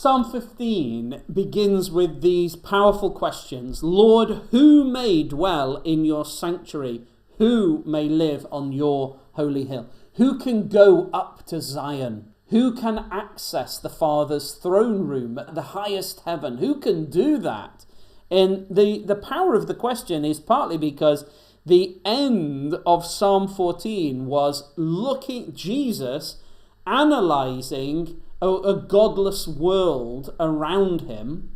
Psalm 15 begins with these powerful questions. Lord, who may dwell in your sanctuary? Who may live on your holy hill? Who can go up to Zion? Who can access the Father's throne room at the highest heaven? Who can do that? And the power of the question is partly because the end of Psalm 14 was Jesus analysing a godless world around him,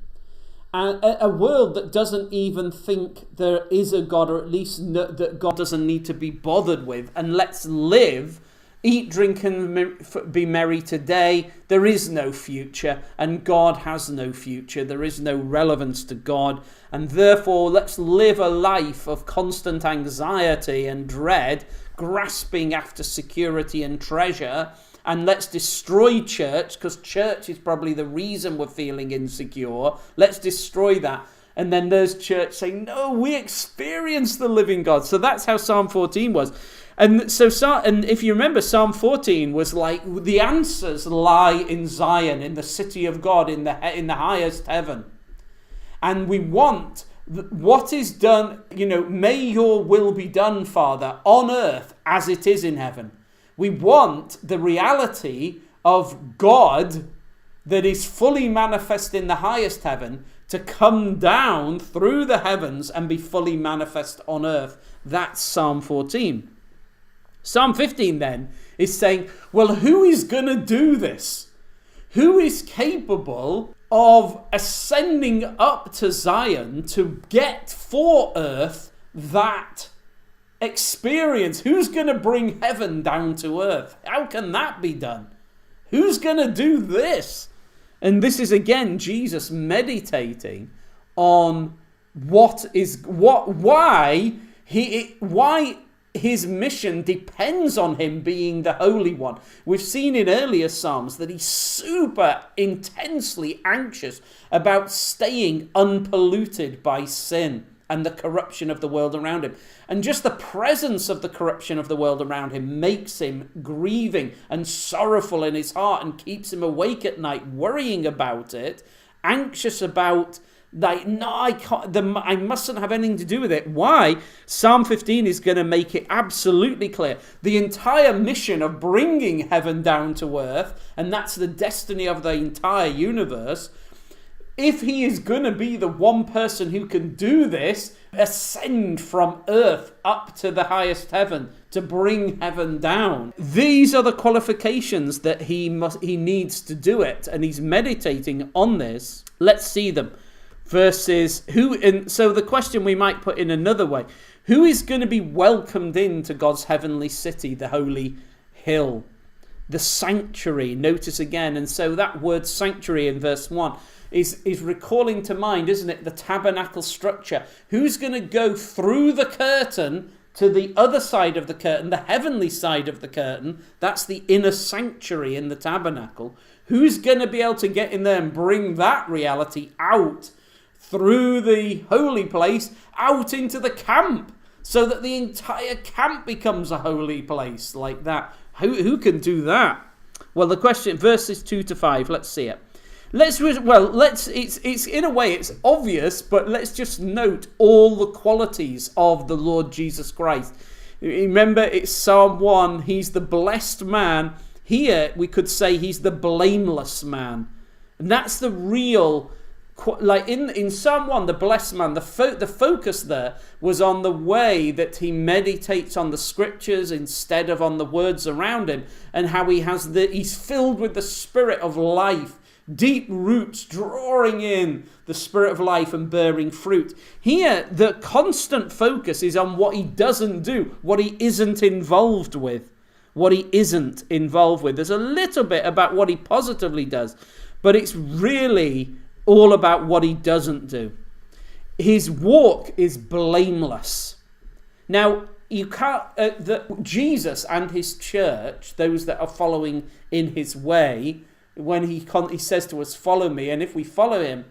a world that doesn't even think there is a God, or at least that God doesn't need to be bothered with, and let's live, eat, drink, and be merry today. There is no future, and God has no future. There is no relevance to God, and therefore let's live a life of constant anxiety and dread, grasping after security and treasure. And let's destroy church, because church is probably the reason we're feeling insecure. Let's destroy that. And then there's church saying, no, we experience the living God. So that's how Psalm 14 was. And and if you remember, Psalm 14 was like, the answers lie in Zion, in the city of God, in the highest heaven. And we want what is done, may your will be done, Father, on earth as it is in heaven. We want the reality of God that is fully manifest in the highest heaven to come down through the heavens and be fully manifest on earth. That's Psalm 14. Psalm 15 then is saying, well, who is going to do this? Who is capable of ascending up to Zion to get for earth that experience? Who's going to bring heaven down to earth? How can that be done? Who's going to do this? And this is again Jesus meditating on why his mission depends on him being the Holy One. We've seen in earlier Psalms that he's super intensely anxious about staying unpolluted by sin and the corruption of the world around him. And just the presence of the corruption of the world around him makes him grieving and sorrowful in his heart and keeps him awake at night, worrying about it, anxious about, I mustn't have anything to do with it. Why? Psalm 15 is going to make it absolutely clear. The entire mission of bringing heaven down to earth, and that's the destiny of the entire universe. If he is going to be the one person who can do this, ascend from earth up to the highest heaven to bring heaven down, these are the qualifications that he needs to do it, and he's meditating on this. Let's see them. Verses so the question we might put in another way: who is going to be welcomed into God's heavenly city, the holy hill, the sanctuary? Notice again, and so that word sanctuary in verse 1 is recalling to mind, isn't it, the tabernacle structure. Who's going to go through the curtain to the other side of the curtain, the heavenly side of the curtain? That's the inner sanctuary in the tabernacle. Who's going to be able to get in there and bring that reality out through the holy place, out into the camp, so that the entire camp becomes a holy place like that? Who can do that? Well, the question, verses 2 to 5, let's see it. It's in a way it's obvious, but let's just note all the qualities of the Lord Jesus Christ. Remember, it's Psalm 1, he's the blessed man. Here we could say he's the blameless man. And that's the real, like in Psalm 1, the blessed man, the focus there was on the way that he meditates on the scriptures instead of on the words around him, and how he's filled with the spirit of life, deep roots drawing in the spirit of life and bearing fruit. Here, the constant focus is on what he doesn't do, what he isn't involved with. There's a little bit about what he positively does, but it's really all about what he doesn't do. His walk is blameless. Now, you can't. Jesus and his church, those that are following in his way, when he says to us, follow me, and if we follow him,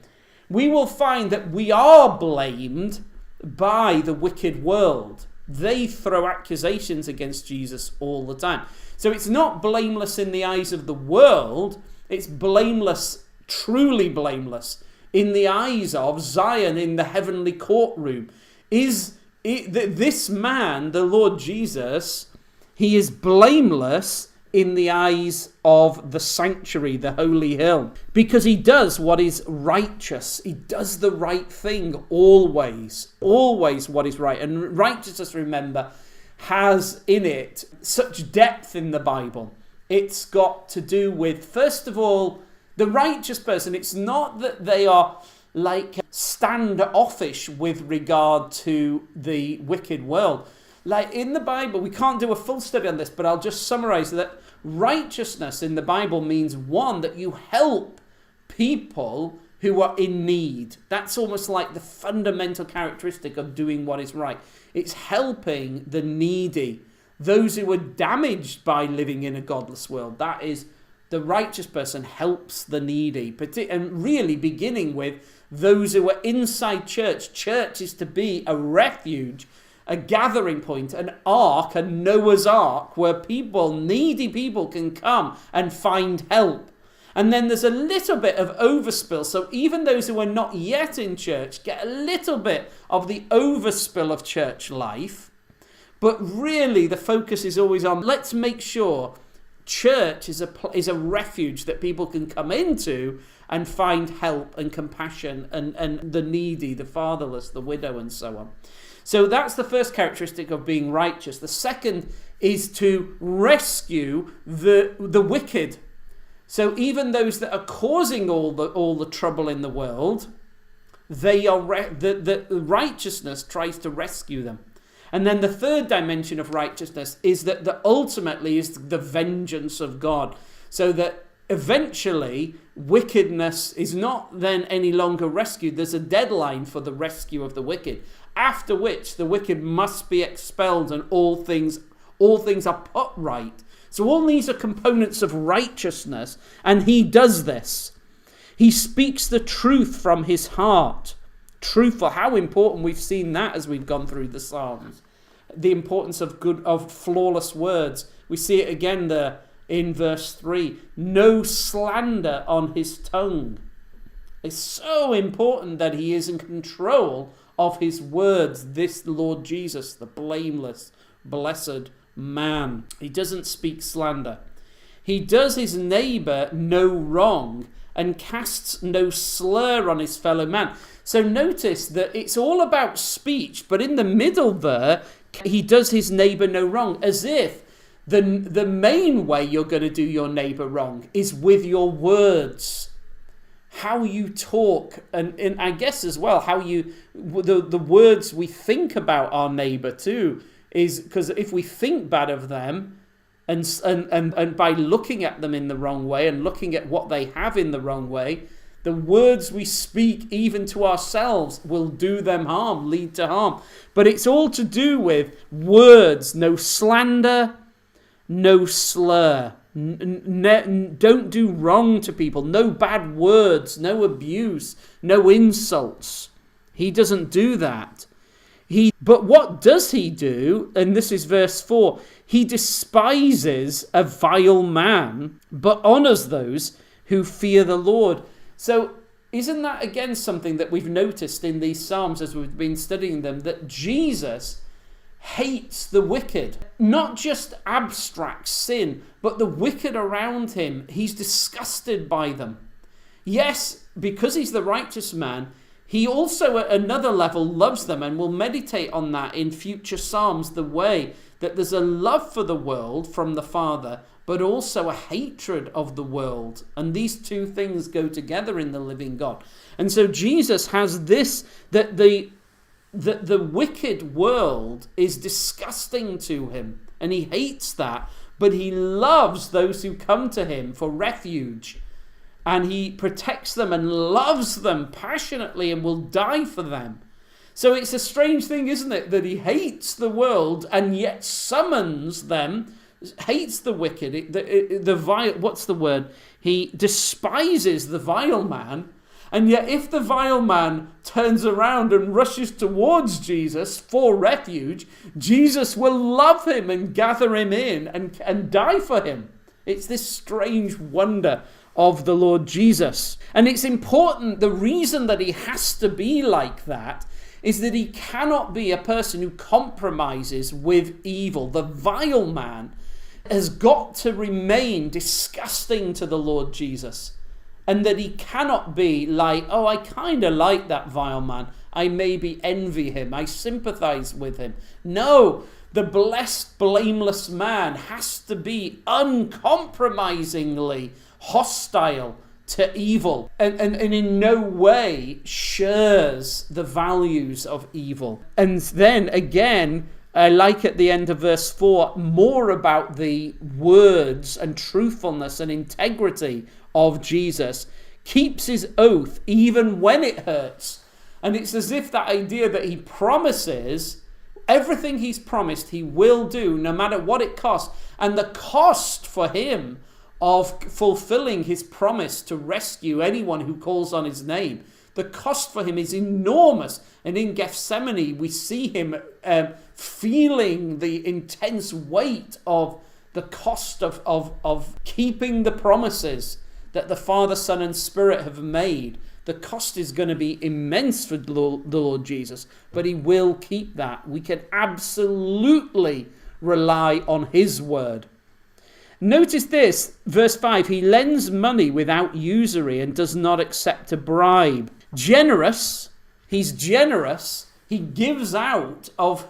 we will find that we are blamed by the wicked world. They throw accusations against Jesus all the time. So it's not blameless in the eyes of the world, it's blameless truly blameless in the eyes of Zion in the heavenly courtroom. This man, the Lord Jesus, he is blameless in the eyes of the sanctuary, the holy hill, because he does what is righteous. He does the right thing always what is right. And righteousness, remember, has in it such depth in the Bible. It's got to do with, first of all, the righteous person. It's not that they are like standoffish with regard to the wicked world. Like in the Bible, we can't do a full study on this, but I'll just summarize that righteousness in the Bible means, one, that you help people who are in need. That's almost like the fundamental characteristic of doing what is right. It's helping the needy, those who are damaged by living in a godless world. That is, the righteous person helps the needy, and really beginning with those who are inside church. Church is to be a refuge, a gathering point, an ark, a Noah's ark, where needy people can come and find help. And then there's a little bit of overspill. So even those who are not yet in church get a little bit of the overspill of church life. But really the focus is always on, let's make sure church is a refuge that people can come into and find help and compassion and the needy, the fatherless, the widow, and so on. So that's the first characteristic of being righteous. The second is to rescue the wicked. So even those that are causing all the trouble in the world, the righteousness tries to rescue them. And then the third dimension of righteousness is that ultimately is the vengeance of God. So that eventually wickedness is not then any longer rescued. There's a deadline for the rescue of the wicked, after which the wicked must be expelled and all things are put right. So all these are components of righteousness, and he does this. He speaks the truth from his heart. Truthful, how important we've seen that as we've gone through the Psalms. The importance of flawless words. We see it again there in verse 3. No slander on his tongue. It's so important that he is in control of his words, this Lord Jesus, the blameless, blessed man. He doesn't speak slander. He does his neighbor no wrong and casts no slur on his fellow man. So notice that it's all about speech, but in the middle there, he does his neighbor no wrong, as if the main way you're going to do your neighbor wrong is with your words. How you talk, and I guess as well, how the words we think about our neighbor too, is because if we think bad of them, and by looking at them in the wrong way and looking at what they have in the wrong way, the words we speak even to ourselves will do them harm, lead to harm. But it's all to do with words, no slander, no slur. Don't do wrong to people, no bad words, no abuse, no insults. He doesn't do that. But what does he do? And this is verse 4. He despises a vile man, but honors those who fear the Lord. So isn't that again something that we've noticed in these Psalms as we've been studying them, that Jesus hates the wicked, not just abstract sin, but the wicked around him. He's disgusted by them. Yes, because he's the righteous man, he also at another level loves them, and we'll meditate on that in future Psalms, the way that there's a love for the world from the Father, but also a hatred of the world. And these two things go together in the living God. And so Jesus has this, that the wicked world is disgusting to him, and he hates that, but he loves those who come to him for refuge. And he protects them and loves them passionately and will die for them. So it's a strange thing, isn't it, that he hates the world and yet summons them, hates the wicked, the vile, what's the word? He despises the vile man, and yet if the vile man turns around and rushes towards Jesus for refuge, Jesus will love him and gather him in and die for him. It's this strange wonder of the Lord Jesus. And it's important, the reason that he has to be like that is that he cannot be a person who compromises with evil. The vile man has got to remain disgusting to the Lord Jesus. And that he cannot be like, oh, I kind of like that vile man. I maybe envy him. I sympathize with him. No, the blessed, blameless man has to be uncompromisingly hostile to evil and in no way shares the values of evil. And then again, like at the end of verse 4, more about the words and truthfulness and integrity of Jesus. Keeps his oath even when it hurts. And it's as if that idea that he promises everything he's promised he will do no matter what it costs. And the cost for him of fulfilling his promise to rescue anyone who calls on his name, the cost for him is enormous. And in Gethsemane, we see him feeling the intense weight of the cost of keeping the promises that the Father, Son, and Spirit have made. The cost is going to be immense for the Lord Jesus, but he will keep that. We can absolutely rely on his word. Notice this, verse 5, he lends money without usury and does not accept a bribe. Generous, he's generous, he gives out of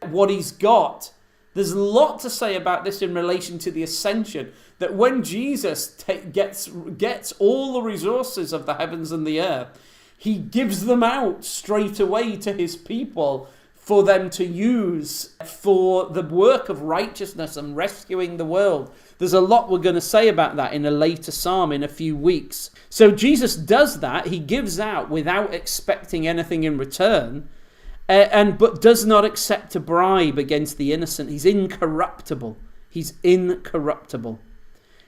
what he's got. There's a lot to say about this in relation to the ascension, that when Jesus gets all the resources of the heavens and the earth, he gives them out straight away to his people for them to use for the work of righteousness and rescuing the world. There's a lot we're going to say about that in a later psalm in a few weeks. So Jesus does that. He gives out without expecting anything in return, but does not accept a bribe against the innocent. He's incorruptible. He's incorruptible.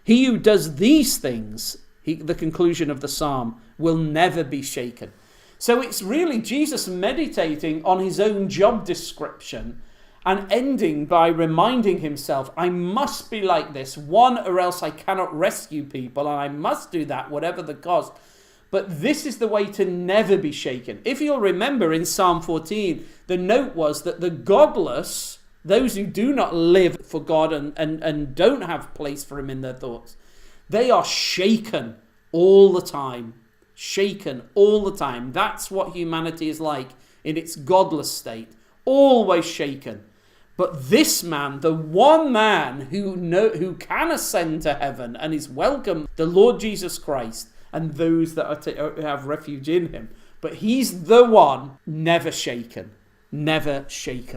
He who does these things, the conclusion of the psalm, will never be shaken. So it's really Jesus meditating on his own job description and ending by reminding himself, I must be like this, one, or else I cannot rescue people, and I must do that whatever the cost. But this is the way to never be shaken. If you'll remember in Psalm 14, the note was that the godless, those who do not live for God and don't have place for him in their thoughts, they are shaken all the time. Shaken all the time. That's what humanity is like in its godless state. Always shaken. But this man, the one man who can ascend to heaven and is welcome, the Lord Jesus Christ, and those that have refuge in him. But he's the one never shaken. Never shaken.